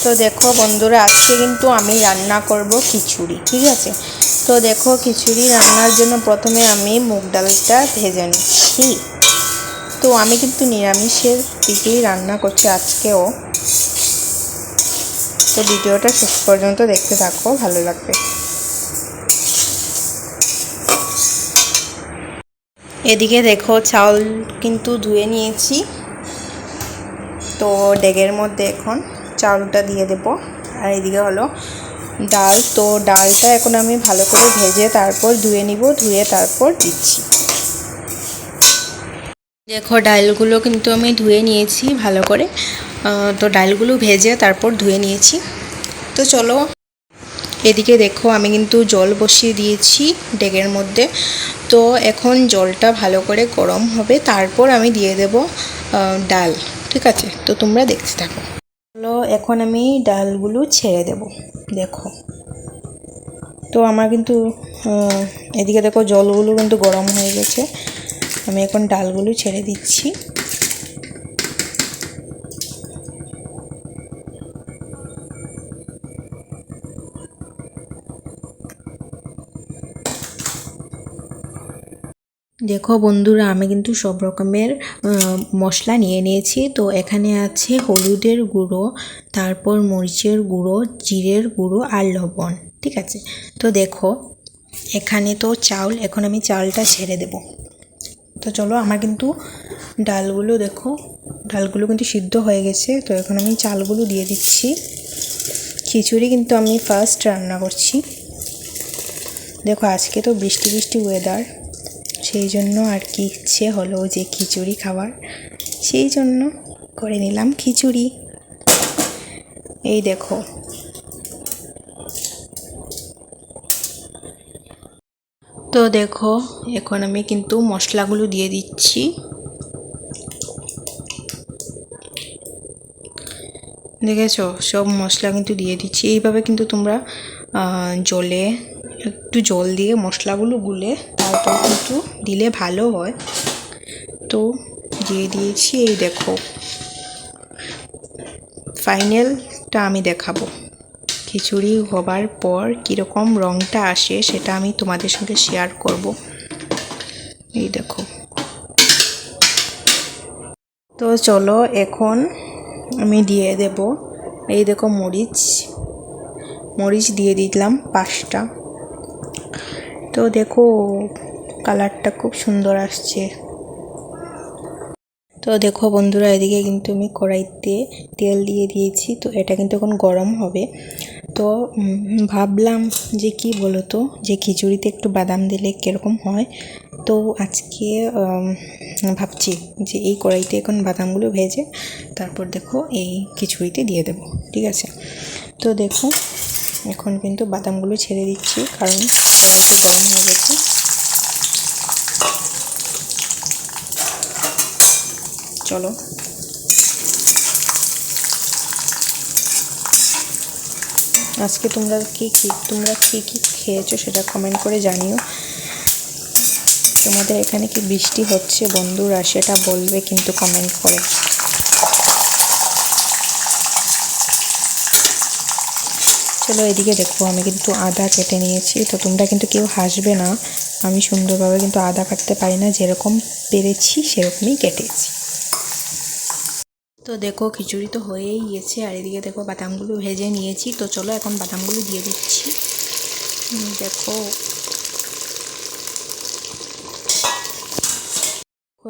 তো দেখো বন্ধুরা, আজকে কিন্তু আমি রান্না করব খিচুড়ি, ঠিক আছে। তো দেখো, খিচুড়ি রান্নার জন্য প্রথমে আমি মুগ ডালটা ভেজে নিচ্ছি। তো আমি কিন্তু নিরামিষের দিকেই রান্না করছি আজকেও। তো ভিডিওটা শেষ পর্যন্ত দেখতে থাকো, ভালো লাগবে। এদিকে দেখো, চাউল কিন্তু ধুয়ে নিয়েছি। তো ডেগের মধ্যে এখন চাউলটা দিয়ে দেব। আর এদিকে হলো ডাল। তো ডালটা এখন আমি ভালো করে ভেজে তারপর ধুয়ে নিব, ধুয়ে তারপর দিচ্ছি। দেখো, ডালগুলো কিন্তু আমি ধুয়ে নিয়েছি ভালো করে। তো ডালগুলো ভেজে তারপর ধুয়ে নিয়েছি। তো চলো, এদিকে দেখো আমি কিন্তু জল বসিয়ে দিয়েছি ডেগের মধ্যে। তো এখন জলটা ভালো করে গরম হবে, তারপর আমি দিয়ে দেব ডাল, ঠিক আছে। তো তোমরা দেখতে থাকো। চলো, এখন আমি ডালগুলো ছেড়ে দেব। দেখো, তো আমার কিন্তু এদিকে দেখো জলগুলো কিন্তু গরম হয়ে গেছে। আমি এখন ডালগুলো ছেড়ে দিচ্ছি। দেখো বন্ধুরা, আমি কিন্তু সব রকমের মশলা নিয়ে নিয়েছি। তো এখানে আছে হলুদের গুঁড়ো, তারপর মরিচের গুঁড়ো, জিরের গুঁড়ো আর লবণ, ঠিক আছে। তো দেখো, এখানে তো চাউল, এখন আমি চালটা ছেড়ে দেব। তো চলো, আমার কিন্তু ডালগুলো দেখো, ডালগুলো কিন্তু সিদ্ধ হয়ে গেছে। তো এখন আমি চালগুলো দিয়ে দিচ্ছি। খিচুড়ি কিন্তু আমি ফার্স্ট রান্না করছি। দেখো, আজকে তো বৃষ্টি বৃষ্টি ওয়েদার, সেই জন্য আর কি ইচ্ছে হলো যে খিচুড়ি খাবার, সেই জন্য করে নিলাম খিচুড়ি। এই দেখো, তো দেখো এখন আমি কিন্তু মশলাগুলো দিয়ে দিচ্ছি। দেখেছো, সব মশলা কিন্তু দিয়ে দিচ্ছি। এইভাবে কিন্তু তোমরা জলে একটু জল দিয়ে মশলাগুলো গুলে তারপর কিন্তু দিলে ভালো হয়। তো দিয়ে দিয়েছি। এই দেখো, ফাইনালটা আমি দেখাবো। খিচুড়ি হবার পর কীরকম রঙটা আসে সেটা আমি তোমাদের সঙ্গে শেয়ার করব। এই দেখো। তো চলো, এখন আমি দিয়ে দেব। এই দেখো, মরিচ দিয়ে দিলাম 5টা। তো দেখো, কালারটা খুব সুন্দর আসছে। তো দেখো বন্ধুরা, এদিকে কিন্তু আমি কড়াইতে তেল দিয়ে দিয়েছি। তো এটা কিন্তু এখন গরম হবে। তো ভাবলাম যে কি বলো তো, যে খিচুড়িতে একটু বাদাম দিলে কীরকম হয়। তো আজকে ভাবছি যে এই কড়াইতে এখন বাদামগুলো ভেজে তারপর দেখো এই খিচুড়িতে দিয়ে দেবো, ঠিক আছে। তো দেখো, এখন কিন্তু বাদামগুলো ছেড়ে দিচ্ছি, কারণ কড়াইটা গরম হয়ে গেছে। চলো, আজকে তোমরা কি খেয়েছো সেটা কমেন্ট করে জানিও। তোমাদের এখানে কি বৃষ্টি হচ্ছে বন্ধুরা, সেটা বলবে কিন্তু কমেন্ট করে। চলো, এদিকে দেখো আমি কিন্তু আদা কেটে নিয়েছি। তো তোমরা কিন্তু কেউ হাসবে না, আমি সুন্দরভাবে কিন্তু আদা কাটতে পারি না, যেরকম পেরেছি সেরকমই কেটেছি। তো দেখো, খিচুড়ি তো হয়েই গেছে। আর এদিকে দেখো, বাদামগুলো ভেজে নিয়েছি। তো চলো, এখন বাদামগুলো দিয়ে দিচ্ছি। দেখো,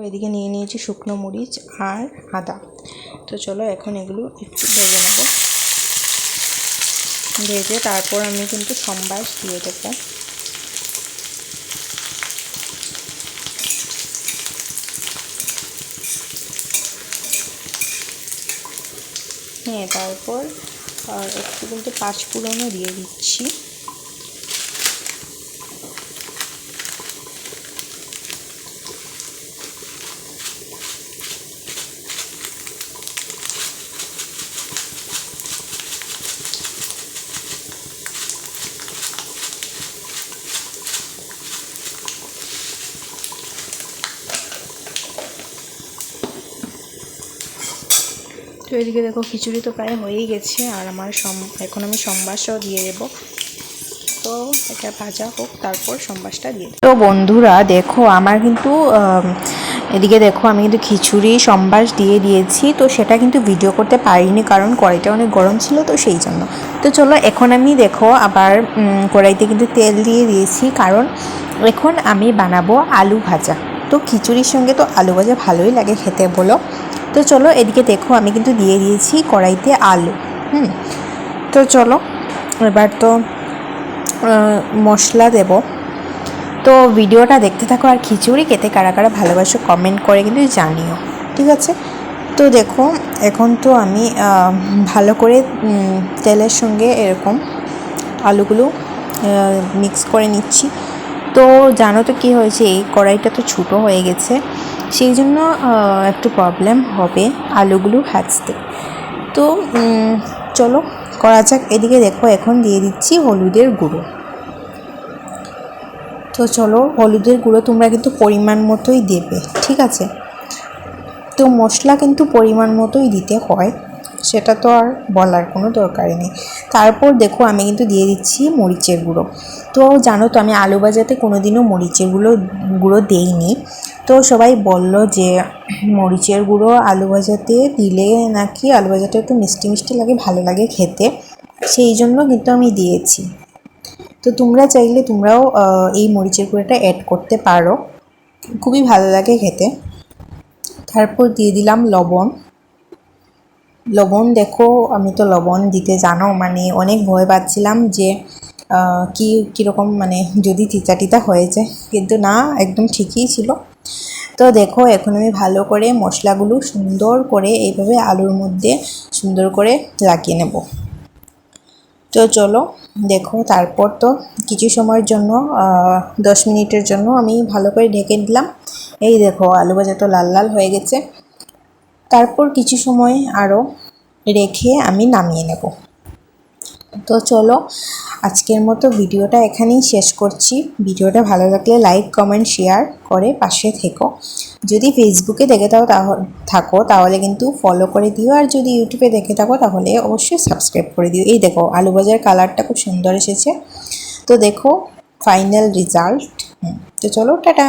এদিকে নিয়ে নিয়েছি শুকনো মরিচ আর আদা। তো চলো, এখন এগুলো একটু ভেজে নেব। ভেজে তারপর আমি কিন্তু সম্বাস দিয়ে দেবো। হ্যাঁ, তারপর একটু কিন্তু 5 ফোড়নও দিয়ে দিচ্ছি। তো এদিকে দেখো খিচুড়ি তো প্রায় হয়েই গেছে, আর আমার এখন আমি সম্বাসও দিয়ে দেবো। তো এটা ভাজা হোক, তারপর সম্বাসটা দিয়ে দেবো। তো বন্ধুরা দেখো আমার কিন্তু এদিকে দেখো আমি কিন্তু খিচুড়ি সম্বাস দিয়ে দিয়েছি। তো সেটা কিন্তু ভিডিও করতে পারিনি, কারণ কড়াইটা অনেক গরম ছিল, তো সেই জন্য। তো চলো এখন আমি দেখো আবার কড়াইতে কিন্তু তেল দিয়ে দিয়েছি, কারণ এখন আমি বানাবো আলু ভাজা। তো খিচুড়ির সঙ্গে তো আলু ভাজা ভালোই লাগে খেতে, বলো। তো চলো এদিকে দেখো আমি কিন্তু দিয়ে দিয়েছি কড়াইতে আলু। তো চলো এবার তো মশলা দেব। তো ভিডিওটা দেখতে থাকো, আর খিচুড়ি খেতে কারা কারা ভালোবাসো কমেন্ট করে কিন্তু জানিও, ঠিক আছে। তো দেখো এখন তো আমি ভালো করে তেলের সঙ্গে এরকম আলুগুলো মিক্স করে নিচ্ছি। তো জানো তো কী হয়েছে, এই কড়াইটা তো ছোটো হয়ে গেছে, সেই জন্য একটু প্রবলেম হবে আলুগুলো ভাজতে। তো চলো করা যাক। এদিকে দেখো এখন দিয়ে দিচ্ছি হলুদের গুঁড়ো। তো চলো হলুদের গুঁড়ো তোমরা কিন্তু পরিমাণ মতোই দেবে, ঠিক আছে। তো মশলা কিন্তু পরিমাণ মতোই দিতে হয়, সেটা তো আর বলার কোনো দরকারই নেই। তারপর দেখো আমি কিন্তু দিয়ে দিচ্ছি মরিচের গুঁড়ো। তো জানো তো আমি আলু ভাজাতে কোনো দিনও মরিচের গুঁড়ো দেইনি। তো সবাই বলল যে মরিচের গুঁড়ো আলু ভাজাতে দিলে নাকি আলু ভাজাটা একটু মিষ্টি মিষ্টি লাগে, ভালো লাগে খেতে, সেই জন্য কিন্তু আমি দিয়েছি। তো তোমরা চাইলে তোমরাও এই মরিচের গুঁড়োটা অ্যাড করতে পারো, খুবই ভালো লাগে খেতে। তারপর দিয়ে দিলাম লবণ। দেখো আমি তো লবণ দিতে জানো মানে অনেক ভয় পাচ্ছিলাম যে কীরকম মানে যদি তিতা হয়ে যায়, কিন্তু না, একদম ঠিকই ছিল। তো দেখো এখন আমি ভালো করে মশলাগুলো সুন্দর করে এইভাবে আলুর মধ্যে সুন্দর করে লাগিয়ে নেব। তো চলো দেখো তারপর তো কিছু সময়ের জন্য 10 মিনিটের জন্য আমি ভালো করে ঢেকে দিলাম। এই দেখো আলু ভাজা তো লাল লাল হয়ে গেছে। তারপর কিছু সময় আরও রেখে আমি নামিয়ে নেব। তো চলো আজকের মতো ভিডিওটা এখানেই শেষ করছি। ভিডিওটা ভালো লাগলে লাইক কমেন্ট শেয়ার করে পাশে থেকো। যদি ফেসবুকে দেখে থাকো তাহলে কিন্তু ফলো করে দিও, আর যদি ইউটিউবে দেখে থাকো তাহলে অবশ্যই সাবস্ক্রাইব করে দিও। এই দেখো আলু ভাজার কালারটা খুব সুন্দর এসেছে। তো দেখো ফাইনাল রেজাল্ট। তো চলো টাটা।